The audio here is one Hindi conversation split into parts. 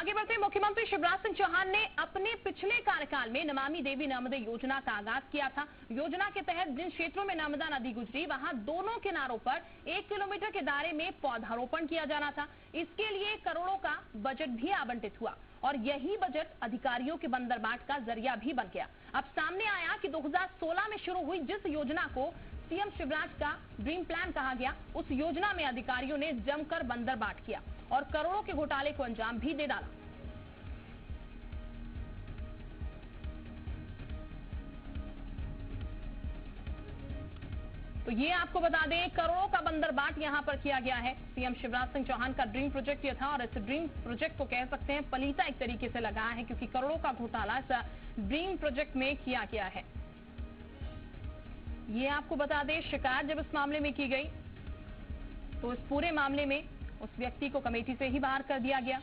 आगे बढ़ते मुख्यमंत्री शिवराज सिंह चौहान ने अपने पिछले कार्यकाल में नमामि देवी नर्मदे योजना का आगाज किया था। योजना के तहत जिन क्षेत्रों में नर्मदा नदी गुजरी वहां दोनों किनारों पर 1 किलोमीटर के दायरे में पौधारोपण किया जाना था। इसके लिए करोड़ों का बजट भी आवंटित हुआ और यही बजट अधिकारियों के बंदरबाट का जरिया भी बन गया। अब सामने आया कि 2016 में शुरू हुई जिस योजना को सीएम शिवराज का ड्रीम प्लान कहा गया, उस योजना में अधिकारियों ने जमकर बंदरबाट किया और करोड़ों के घोटाले को अंजाम भी दे डाला। तो ये आपको बता दें, करोड़ों का बंदरबाट यहां पर किया गया है। सीएम शिवराज सिंह चौहान का ड्रीम प्रोजेक्ट ये था और इस ड्रीम प्रोजेक्ट को कह सकते हैं पलीता एक तरीके से लगा है, क्योंकि करोड़ों का घोटाला इस ड्रीम प्रोजेक्ट में किया गया है। ये आपको बता दें, शिकायत जब इस मामले में की गई तो इस पूरे मामले में उस व्यक्ति को कमेटी से ही बाहर कर दिया गया,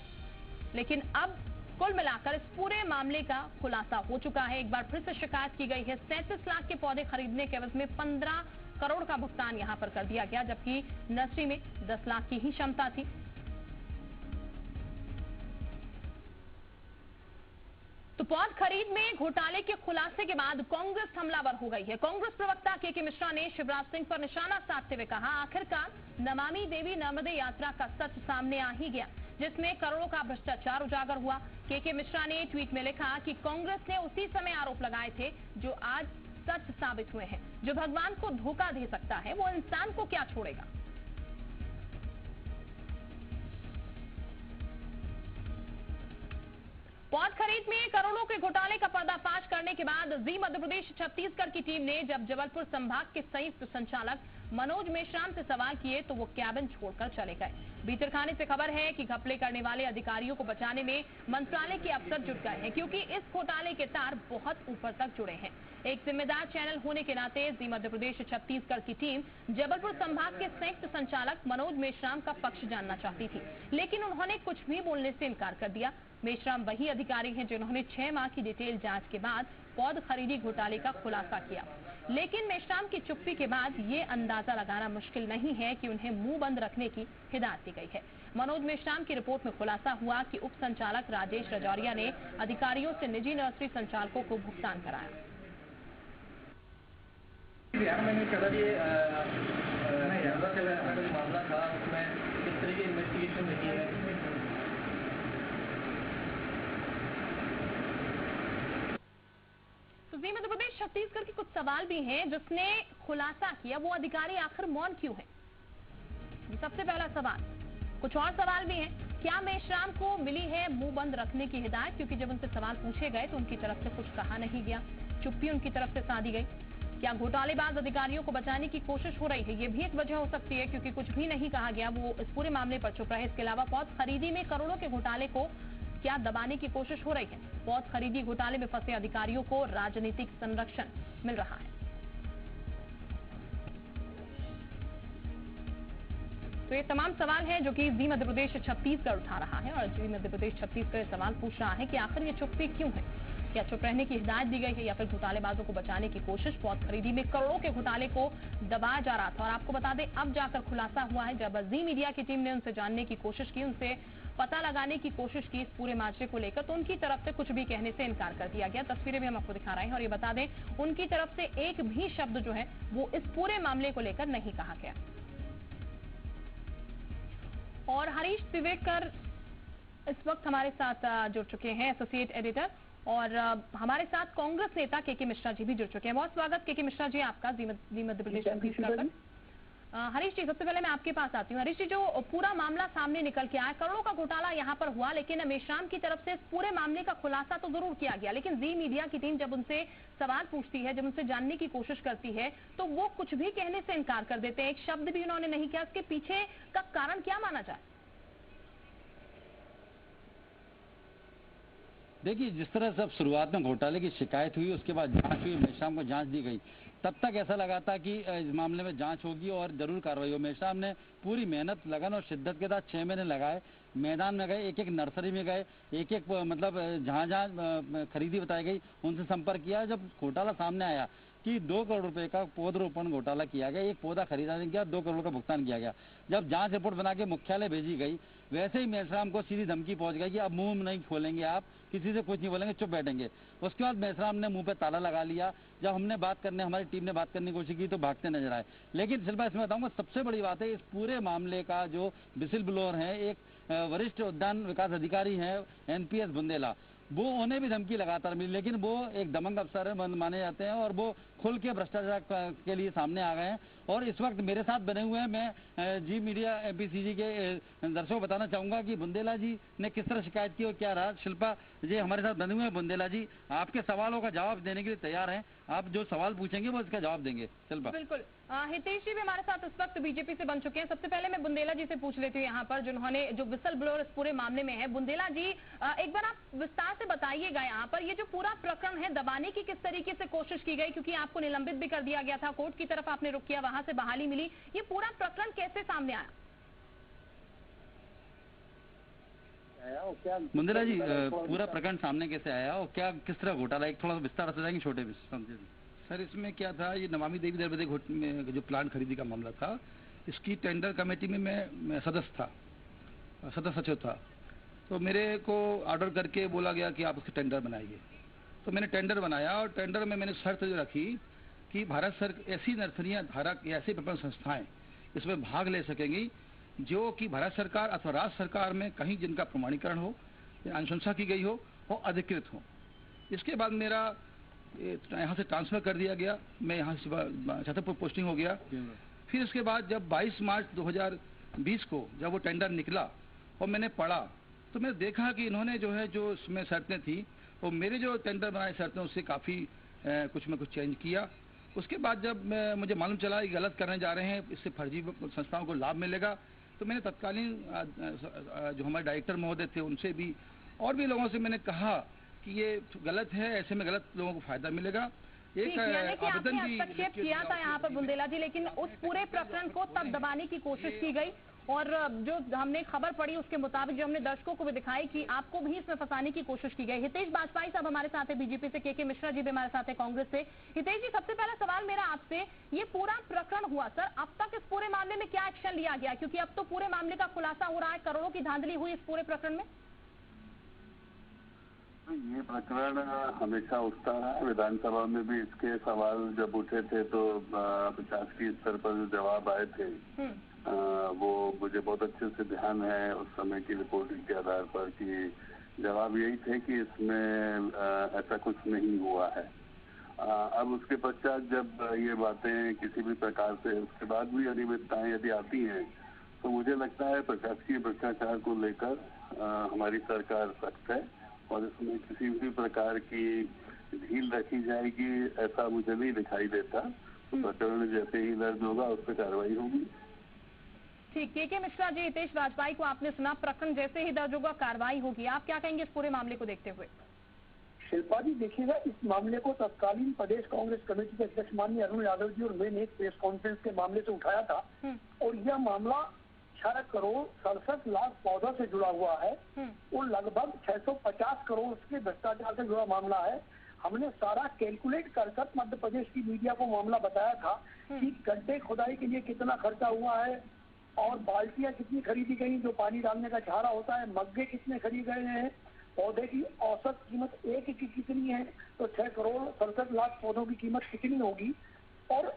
लेकिन अब कुल मिलाकर इस पूरे मामले का खुलासा हो चुका है। एक बार फिर से शिकायत की गई है। 37 लाख के पौधे खरीदने के एवज में 15 करोड़ का भुगतान यहां पर कर दिया गया, जबकि नर्सरी में 10 लाख की ही क्षमता थी। तो पौध खरीद में घोटाले के खुलासे के बाद कांग्रेस हमलावर हो गई है। कांग्रेस प्रवक्ता के मिश्रा ने शिवराज सिंह पर निशाना साधते हुए कहा, आखिरकार नमामि देवी नर्मदे यात्रा का सच सामने आ ही गया, जिसमें करोड़ों का भ्रष्टाचार उजागर हुआ। के मिश्रा ने ट्वीट में लिखा कि कांग्रेस ने उसी समय आरोप लगाए थे जो आज सच साबित हुए हैं। जो भगवान को धोखा दे सकता है वो इंसान को क्या छोड़ेगा। पौध खरीद में करोड़ों के घोटाले का पर्दाफाश करने के बाद जी मध्य प्रदेश छत्तीसगढ़ की टीम ने जब जबलपुर संभाग के संयुक्त संचालक मनोज मेश्राम से सवाल किए तो वो कैबिन छोड़कर चले गए। भीतरखाने से खबर है कि घपले करने वाले अधिकारियों को बचाने में मंत्रालय के अफसर जुट गए हैं, क्योंकि इस घोटाले के तार बहुत ऊपर तक जुड़े हैं। एक जिम्मेदार चैनल होने के नाते जी मध्य प्रदेश छत्तीसगढ़ की टीम जबलपुर संभाग के संयुक्त संचालक मनोज मेश्राम का पक्ष जानना चाहती थी, लेकिन उन्होंने कुछ भी बोलने से इनकार कर दिया। मेश्राम वही अधिकारी हैं जिन्होंने 6 माह की डिटेल जांच के बाद पौध खरीदी घोटाले का खुलासा किया, लेकिन मेश्राम की चुप्पी के बाद ये अंदाजा लगाना मुश्किल नहीं है कि उन्हें मुंह बंद रखने की हिदायत दी गई है। मनोज मेश्राम की रिपोर्ट में खुलासा हुआ कि उप संचालक राजेश रजौरिया ने अधिकारियों से निजी नर्सरी संचालकों को भुगतान कराया। मामला था उसमें किस तरह की इन्वेस्टिगेशन रही है? तो जी मध्य प्रदेश छत्तीसगढ़ के कुछ सवाल भी हैं जिसने खुलासा किया, वो अधिकारी आखिर मौन क्यों है, सबसे पहला सवाल। कुछ और सवाल भी हैं। क्या मेश्राम को मिली है मुंह बंद रखने की हिदायत, क्योंकि जब उनसे सवाल पूछे गए तो उनकी तरफ से कुछ कहा नहीं गया, चुप्पी उनकी तरफ से साधी गई। क्या घोटालेबाज अधिकारियों को बचाने की कोशिश हो रही है, ये भी एक वजह हो सकती है, क्योंकि कुछ भी नहीं कहा गया, वो इस पूरे मामले पर चुप रहे। इसके अलावा पौध खरीदी में करोड़ों के घोटाले को क्या दबाने की कोशिश हो रही है। पौध खरीदी घोटाले में फंसे अधिकारियों को राजनीतिक संरक्षण मिल रहा है। तो ये तमाम सवाल हैं जो कि जी मध्य प्रदेश छत्तीसगढ़ उठा रहा है और जी मध्य प्रदेश छत्तीसगढ़ सवाल पूछ रहा है कि आखिर ये चुप्पी क्यों है। क्या चुप रहने की हिदायत दी गई है या फिर घोटालेबाजों को बचाने की कोशिश। पौध खरीदी में करोड़ों के घोटाले को दबाया जा रहा था और आपको बता दें अब जाकर खुलासा हुआ है। जब जी मीडिया की टीम ने उनसे जानने की कोशिश की, उनसे पता लगाने की कोशिश की इस पूरे मामले को लेकर, तो उनकी तरफ से कुछ भी कहने से इनकार कर दिया गया। तस्वीरें भी हम आपको दिखा रहे हैं और ये बता दें उनकी तरफ से एक भी शब्द जो है वो इस पूरे मामले को लेकर नहीं कहा गया। और हरीश दिवेकर इस वक्त हमारे साथ जुड़ चुके हैं, एसोसिएट एडिटर, और हमारे साथ कांग्रेस नेता के मिश्रा जी भी जुड़ चुके हैं। बहुत स्वागत के मिश्रा जी आपका जी मध्य प्रदेश छत्तीसगढ़ पर। हरीश जी, सबसे पहले मैं आपके पास आती हूँ। हरीश जी, जो पूरा मामला सामने निकल के आया, करोड़ों का घोटाला यहाँ पर हुआ, लेकिन मेश्राम की तरफ से इस पूरे मामले का खुलासा तो जरूर किया गया, लेकिन जी मीडिया की टीम जब उनसे सवाल पूछती है, जब उनसे जानने की कोशिश करती है, तो वो कुछ भी कहने से इनकार कर देते हैं। एक शब्द भी उन्होंने नहीं किया। इसके पीछे का कारण क्या माना जाए? देखिए, जिस तरह से अब शुरुआत में घोटाले की शिकायत हुई, उसके बाद जांच हुई, मेश्राम को जांच दी गई, तब तक ऐसा लगा था कि इस मामले में जांच होगी और जरूर कार्रवाई हो। मेश्राम ने पूरी मेहनत, लगन और शिद्दत के साथ 6 महीने लगाए, मैदान में गए, एक एक नर्सरी में गए, एक एक मतलब जहाँ जहाँ खरीदी बताई गई उनसे संपर्क किया। जब घोटाला सामने आया कि 2 करोड़ रुपए का पौधरोपण घोटाला किया गया, एक पौधा खरीदा नहीं गया, 2 करोड़ का भुगतान किया गया, जब जांच रिपोर्ट बना के मुख्यालय भेजी गई वैसे ही मेश्राम को सीधी धमकी पहुंच गई कि अब मुंह नहीं खोलेंगे, आप किसी से कुछ नहीं बोलेंगे, चुप बैठेंगे। उसके बाद मेश्राम ने मुंह पे ताला लगा लिया। जब हमने हमारी टीम ने बात करने की कोशिश की तो भागते नजर आए। लेकिन शिल्पा, इसमें बताऊंगा सबसे बड़ी बात है इस पूरे मामले का, जो विसिल ब्लोअर है, एक वरिष्ठ उद्यान विकास अधिकारी है NPS बुंदेला, वो उन्हें भी धमकी लगातार मिली, लेकिन वो एक दमंग अफसर है, माने जाते हैं, और वो खुल के भ्रष्टाचार के लिए सामने आ गए हैं। और इस वक्त मेरे साथ बने हुए हैं, मैं जी मीडिया MPCG के दर्शकों को बताना चाहूंगा कि बुंदेला जी ने किस तरह शिकायत की और क्या रहा। शिल्पा जी हमारे साथ बने हुए हैं। बुंदेला जी आपके सवालों का जवाब देने के लिए तैयार हैं, आप जो सवाल पूछेंगे वो इसका जवाब देंगे। शिल्पा। बिल्कुल। हितेश जी भी हमारे साथ इस वक्त बीजेपी से बन चुके हैं। सबसे पहले मैं बुंदेला जी से पूछ लेती हूँ यहाँ पर, जिन्होंने जो विसल ब्लोअर इस पूरे मामले में है। बुंदेला जी एक बार आप विस्तार से बताइएगा यहाँ पर, ये जो पूरा प्रकरण है दबाने की किस तरीके से कोशिश की गई, क्योंकि आपको निलंबित भी कर दिया गया था, कोर्ट की तरफ आपने रुख किया, वहां से बहाली मिली, ये पूरा प्रकरण कैसे सामने आया? बुंदेला जी पूरा प्रकरण सामने कैसे आया और क्या किस तरह घोटाला, एक थोड़ा सा विस्तार से जाएंगे छोटे समझे। सर इसमें क्या था, ये नमामि देवी नर्मदे में जो प्लांट खरीदी का मामला था, इसकी टेंडर कमेटी में मैं सदस्य था, सदस्य सचिव था। तो मेरे को ऑर्डर करके बोला गया कि आप उसके टेंडर बनाइए। तो मैंने टेंडर बनाया और टेंडर में मैंने शर्त जो रखी कि भारत सरकार ऐसी नर्सरियां धारक या ऐसी प्रबंध संस्थाएं इसमें भाग ले सकेंगी जो कि भारत सरकार अथवा राज्य सरकार में कहीं जिनका प्रमाणीकरण हो या अनुशंसा की गई हो वो अधिकृत हो। इसके बाद मेरा यहाँ से ट्रांसफर कर दिया गया, मैं यहाँ से छतरपुर पोस्टिंग हो गया। फिर इसके बाद जब 22 मार्च 2020 को जब वो टेंडर निकला और मैंने पढ़ा तो मैंने देखा कि इन्होंने जो है जो उसमें शर्तें थी वो मेरे जो टेंडर बनाए शर्तें उससे काफ़ी कुछ में कुछ चेंज किया। उसके बाद जब मुझे मालूम चला कि गलत करने जा रहे हैं, इससे फर्जी संस्थाओं को लाभ मिलेगा, तो मैंने तत्कालीन जो हमारे डायरेक्टर महोदय थे उनसे भी और भी लोगों से मैंने कहा कि ये गलत है, ऐसे में गलत लोगों को फायदा मिलेगा। एक आवेदन भी हस्तक्षेप किया था यहाँ पर बुंदेला जी, लेकिन उस पूरे प्रकरण को तब दबाने की कोशिश की गई और जो हमने खबर पड़ी उसके मुताबिक जो हमने दर्शकों को भी दिखाई कि आपको भी इसमें फंसाने की कोशिश की गई। हितेश बाजपेयी साहब हमारे साथ है बीजेपी से, के मिश्रा जी भी हमारे साथ है कांग्रेस से। हितेश जी सबसे पहला सवाल मेरा आपसे, ये पूरा प्रकरण हुआ सर, अब तक इस पूरे मामले में क्या एक्शन लिया गया, क्योंकि अब तो पूरे मामले का खुलासा हो रहा है, करोड़ों की धांधली हुई इस पूरे प्रकरण में। ये प्रकरण हमेशा उठता है, विधानसभा में भी इसके सवाल जब उठे थे तो प्रशासकीय स्तर पर जो जवाब आए थे वो मुझे बहुत अच्छे से ध्यान है उस समय की रिपोर्टिंग के आधार पर कि जवाब यही थे कि इसमें ऐसा कुछ नहीं हुआ है। अब उसके पश्चात जब ये बातें किसी भी प्रकार से उसके बाद भी अनियमितताएं यदि आती हैं तो मुझे लगता है प्रशासकीय भ्रष्टाचार को लेकर हमारी सरकार सख्त है और इसमें किसी भी प्रकार की ढील रखी जाएगी ऐसा मुझे नहीं दिखाई देता। तो प्रकरण जैसे ही दर्ज होगा उस पर कार्रवाई होगी। ठीक, के मिश्रा जी, हितेश बाजपेयी को आपने सुना, प्रकरण जैसे ही दर्ज होगा कार्रवाई होगी, आप क्या कहेंगे इस पूरे मामले को देखते हुए? शिल्पा जी देखिएगा, इस मामले को तत्कालीन प्रदेश कांग्रेस कमेटी के अध्यक्ष माननीय अरुण यादव जी और मैंने एक प्रेस कॉन्फ्रेंस के मामले से उठाया था और यह मामला 6 करोड़ 67 लाख पौधों से जुड़ा हुआ है और लगभग 650 करोड़ के भ्रष्टाचार से जुड़ा मामला है। हमने सारा कैलकुलेट कर मध्य प्रदेश की मीडिया को मामला बताया था कि गड्ढे खुदाई के लिए कितना खर्चा हुआ है और बाल्टियां कितनी खरीदी गई जो पानी डालने का झाड़ा होता है, मग्गे कितने खरीदे गए हैं, पौधे की औसत कीमत एक की कितनी है, तो 6 करोड़ 67 लाख पौधों की कीमत कितनी होगी। और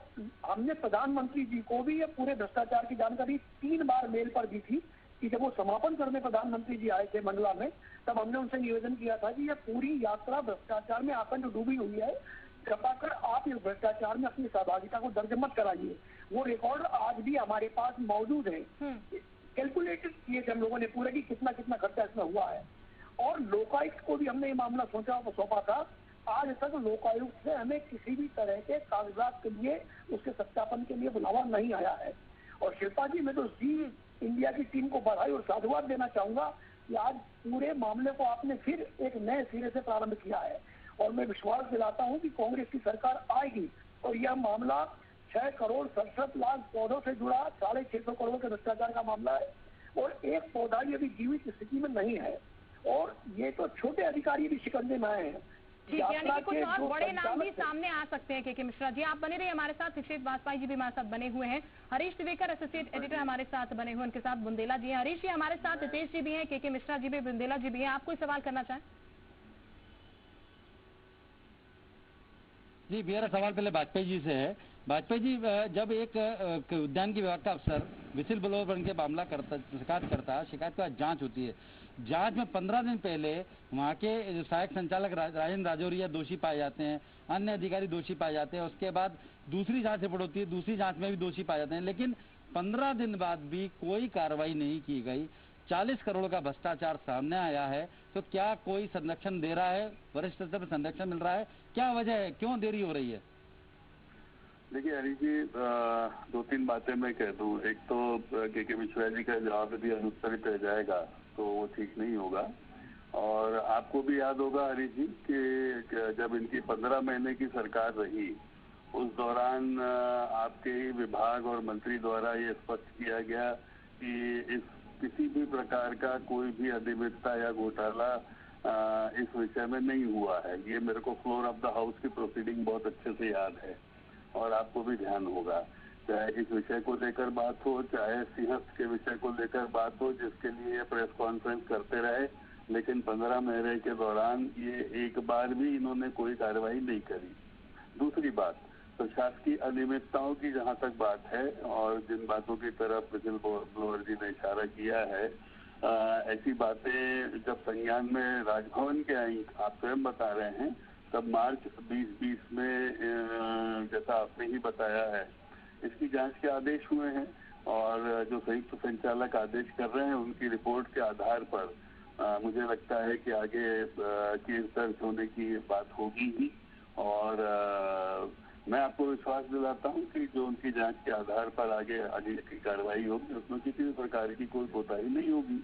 हमने प्रधानमंत्री जी को भी ये पूरे भ्रष्टाचार की जानकारी 3 बार मेल पर दी थी कि जब वो समापन करने प्रधानमंत्री जी आए थे मंडला में, तब हमने उनसे निवेदन किया था कि ये पूरी यात्रा भ्रष्टाचार में आकंठ डूबी हुई है, कृपा कर आप इस भ्रष्टाचार में अपनी सहभागिता को दर्ज मत कराइए। वो रिकॉर्ड आज भी हमारे पास मौजूद है, कैलकुलेटेड किए थे हम लोगों ने पूरे की कितना कितना खर्चा इसमें हुआ है। और लोकायुक्त को भी हमने ये मामला सौंपा था। आज तक लोकायुक्त से हमें किसी भी तरह के कागजात के लिए उसके सत्यापन के लिए बुलावा नहीं आया है। और शिल्पा जी, मैं तो जी इंडिया की टीम को बधाई और साधुवाद देना चाहूंगा कि आज पूरे मामले को आपने फिर एक नए सिरे से प्रारंभ किया है और मैं विश्वास दिलाता हूं कि कांग्रेस की सरकार आएगी और यह मामला 6 करोड़ 67 लाख पौधों से जुड़ा 650 करोड़ के भ्रष्टाचार का मामला है और एक पौधा भी अभी जीवित स्थिति में नहीं है। और ये तो छोटे अधिकारी भी शिकंजे में आए हैं, ठीक है, यानी कि कुछ और बड़े नाम भी सामने आ सकते हैं। के मिश्रा जी, आप बने रहिए हमारे साथ। हितेश वाजपेयी जी भी हमारे साथ बने हुए हैं। हरीश दिवेकर एसोसिएट एडिटर हमारे साथ बने हुए, उनके साथ बुंदेला जी हैं। हरीश जी हमारे साथ, हितेश जी भी हैं, के मिश्रा जी भी, बुंदेला जी भी हैं। आप कोई सवाल करना चाहें? जी, मेरा सवाल पहले वाजपेयी जी से है। वाजपेयी जी, जब एक उद्यान की विभाग का अफसर विसिल ब्लोअर बन के मामला करता, शिकायत करता है, शिकायत के बाद जांच होती है। जांच में 15 दिन पहले वहाँ के जो सहायक संचालक राजेंद्र राजौरिया दोषी पाए जाते हैं, अन्य अधिकारी दोषी पाए जाते हैं। उसके बाद दूसरी जांच रिपोर्ट होती है, दूसरी जांच में भी दोषी पाए जाते हैं, लेकिन 15 दिन बाद भी कोई कार्रवाई नहीं की गई। 40 करोड़ का भ्रष्टाचार सामने आया है, तो क्या कोई संरक्षण दे रहा है, वरिष्ठ स्तर पर संरक्षण मिल रहा है? क्या वजह है, क्यों देरी हो रही है? देखिए हरीश जी, 2-3 बातें मैं कह दूं। एक तो के मिश्रा जी का जवाब यदि अनुत्तरित रह जाएगा तो वो ठीक नहीं होगा। और आपको भी याद होगा हरीश जी कि जब इनकी 15 महीने की सरकार रही, उस दौरान आपके ही विभाग और मंत्री द्वारा ये स्पष्ट किया गया कि किसी भी प्रकार का कोई भी अनियमितता या घोटाला इस विषय में नहीं हुआ है। ये मेरे को फ्लोर ऑफ द हाउस की प्रोसीडिंग बहुत अच्छे से याद है और आपको भी ध्यान होगा। चाहे इस विषय को लेकर बात हो, चाहे सिंहस्थ के विषय को लेकर बात हो, जिसके लिए प्रेस कॉन्फ्रेंस करते रहे, लेकिन 15 महीने के दौरान ये एक बार भी इन्होंने कोई कार्रवाई नहीं करी। दूसरी बात, प्रशासकीय अनियमितताओं की जहां तक बात है और जिन बातों की तरफ विसिल ब्लोअर जी ने इशारा किया है, ऐसी बातें जब संज्ञान में राजभवन के आई, आप स्वयं बता रहे हैं, तब मार्च 2020 में जैसा आपने ही बताया है, इसकी जांच के आदेश हुए हैं और जो संयुक्त संचालक आदेश कर रहे हैं उनकी रिपोर्ट के आधार पर मुझे लगता है कि आगे केस दर्ज होने की बात होगी ही। और मैं आपको विश्वास दिलाता हूं कि जो उनकी जांच के आधार पर आगे की कार्रवाई होगी उसमें किसी भी प्रकार की कोई कोताही नहीं होगी।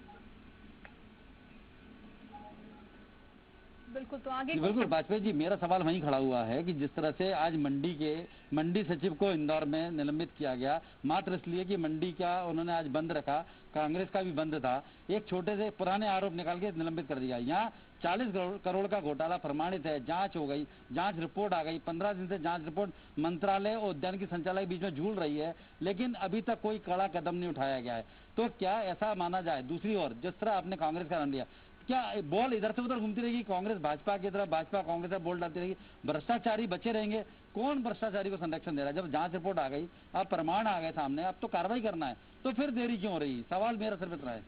बिल्कुल, तो आगे बिल्कुल वाजपेयी जी, मेरा सवाल वहीं खड़ा हुआ है कि जिस तरह से आज मंडी सचिव को इंदौर में निलंबित किया गया, मात्र इसलिए कि मंडी का उन्होंने आज बंद रखा, कांग्रेस का भी बंद था, एक छोटे से पुराने आरोप निकाल के निलंबित कर दिया। यहाँ 40 करोड़ का घोटाला प्रमाणित है, जांच हो गई, जांच रिपोर्ट आ गई, 15 दिन से जांच रिपोर्ट मंत्रालय और उद्यान की संचालक के बीच में झूल रही है, लेकिन अभी तक कोई कड़ा कदम नहीं उठाया गया है। तो क्या ऐसा माना जाए, दूसरी ओर जिस तरह आपने कांग्रेस का नाम लिया, क्या बॉल इधर से उधर घूमती रहेगी, कांग्रेस भाजपा की तरफ, भाजपा कांग्रेस पर बॉल डालती रहेगी, भ्रष्टाचारी बचे रहेंगे? कौन भ्रष्टाचारी को संरक्षण दे रहा है? जब जांच रिपोर्ट आ गई, अब प्रमाण आ गए सामने, अब तो कार्रवाई करना है, तो फिर देरी क्यों हो रही? सवाल मेरा सिर्फ इतना है।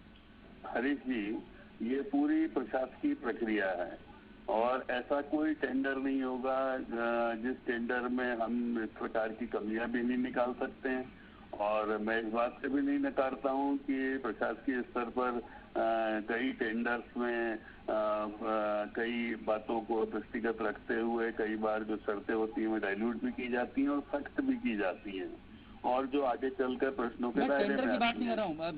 हरीश जी, ये पूरी प्रशासकीय प्रक्रिया है और ऐसा कोई टेंडर नहीं होगा जिस टेंडर में हम इस प्रकार की कमियां भी नहीं निकाल सकते हैं। और मैं इस बात से भी नहीं नकारता हूं कि प्रशासकीय स्तर पर कई टेंडर्स में कई बातों को दृष्टिगत रखते हुए कई बार जो शर्तें होती हैं वो डाइल्यूट भी की जाती हैं और सख्त भी की जाती हैं, और जो आगे चलकर प्रश्नों के दायरे में टेंडर की बात नहीं कर रहा हूँ।